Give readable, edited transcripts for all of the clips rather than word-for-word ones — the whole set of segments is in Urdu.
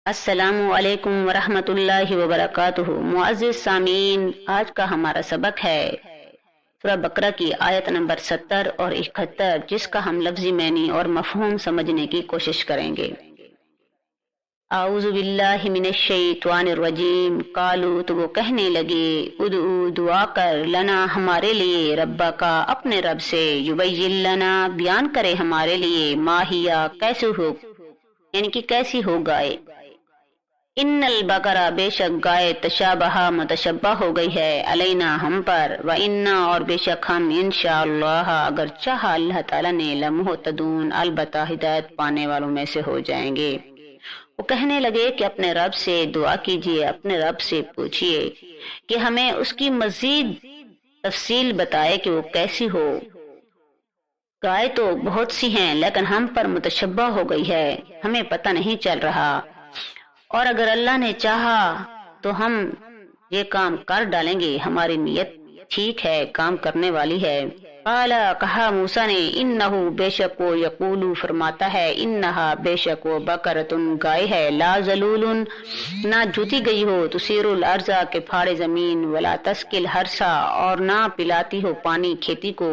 السلام علیکم ورحمۃ اللہ وبرکاتہ۔ معزز سامعین، آج کا ہمارا سبق ہے سورہ بقرہ کی آیت نمبر 70 اور 71، جس کا ہم لفظی معنی اور مفہوم سمجھنے کی کوشش کریں گے۔ اعوذ باللہ من الشیطان الرجیم۔ قالوا، تو وہ کہنے لگے، ادعو، دعا کر، لنا، ہمارے لیے، ربا کا، اپنے رب سے، یبین لنا، بیان کرے ہمارے لیے، ماہیا، کیسے ہو، یعنی کہ کیسی ہو گائے، ان البقرہ، بے شک گائے، تشابہ، متشبہ ہو گئی ہے، علینا، ہم پر، وَإِنَّا، اور بے شک ہم، انشاءاللہ، اگر چاہا اللہ تعالیٰ نے، لمہتدون، البتہ ہدایت پانے والوں میں سے ہو جائیں گے۔ وہ کہنے لگے کہ اپنے رب سے دعا کیجئے، اپنے رب سے پوچھئے کہ ہمیں اس کی مزید تفصیل بتائے کہ وہ کیسی ہو۔ گائے تو بہت سی ہیں لیکن ہم پر متشبہ ہو گئی ہے، ہمیں پتہ نہیں چل رہا، اور اگر اللہ نے چاہا تو ہم یہ کام کر ڈالیں گے، ہماری نیت ٹھیک ہے، کام کرنے والی ہے۔ قال، کہا موسیٰ نے، انہو، بے شک وہ، یقولو، فرماتا ہے، انہا، بے شک وہ، بقرۃ، گائے ہے، لا ذلول، نہ جوتی گئی ہو، تثیر الارض، کہ پھاڑے زمین، ولا تسقی الحرث، اور نہ پلاتی ہو پانی کھیتی کو،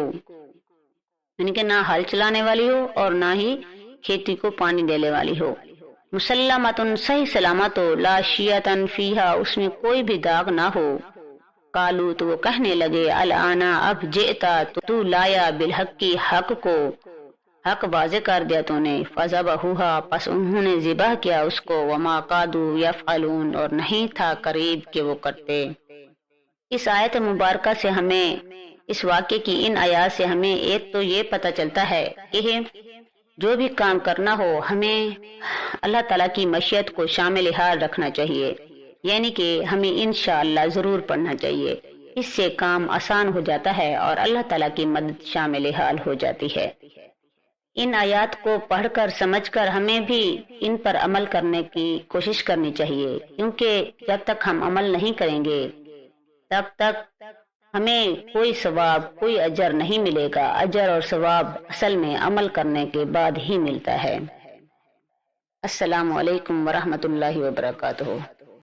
یعنی کہ نہ ہل چلانے والی ہو اور نہ ہی کھیتی کو پانی دینے والی ہو۔ مسلمتن، صحیح سلامت ہو، لا شیۃ فیہا، اس میں کوئی بھی داغ نہ ہو۔ قالو، تو وہ کہنے لگے، الآن، اب، جئتا، تو لایا، بالحق کی، حق کو، حق واضح کر دیا تو نے، فذبحوہا، پس انہوں نے ذبح کیا اس کو، وما کادوا یفعلون، اور نہیں تھا قریب کہ وہ کرتے۔ اس آیت مبارکہ سے ہمیں، اس واقعے کی ان آیات سے ہمیں ایک تو یہ پتہ چلتا ہے کہ جو بھی کام کرنا ہو ہمیں اللہ تعالیٰ کی مشیت کو شامل حال رکھنا چاہیے، یعنی کہ ہمیں انشاءاللہ ضرور پڑھنا چاہیے، اس سے کام آسان ہو جاتا ہے اور اللہ تعالیٰ کی مدد شامل حال ہو جاتی ہے۔ ان آیات کو پڑھ کر سمجھ کر ہمیں بھی ان پر عمل کرنے کی کوشش کرنی چاہیے، کیونکہ جب تک ہم عمل نہیں کریں گے تب تک ہمیں کوئی ثواب، کوئی اجر نہیں ملے گا۔ اجر اور ثواب اصل میں عمل کرنے کے بعد ہی ملتا ہے۔ السلام علیکم ورحمۃ اللہ وبرکاتہ۔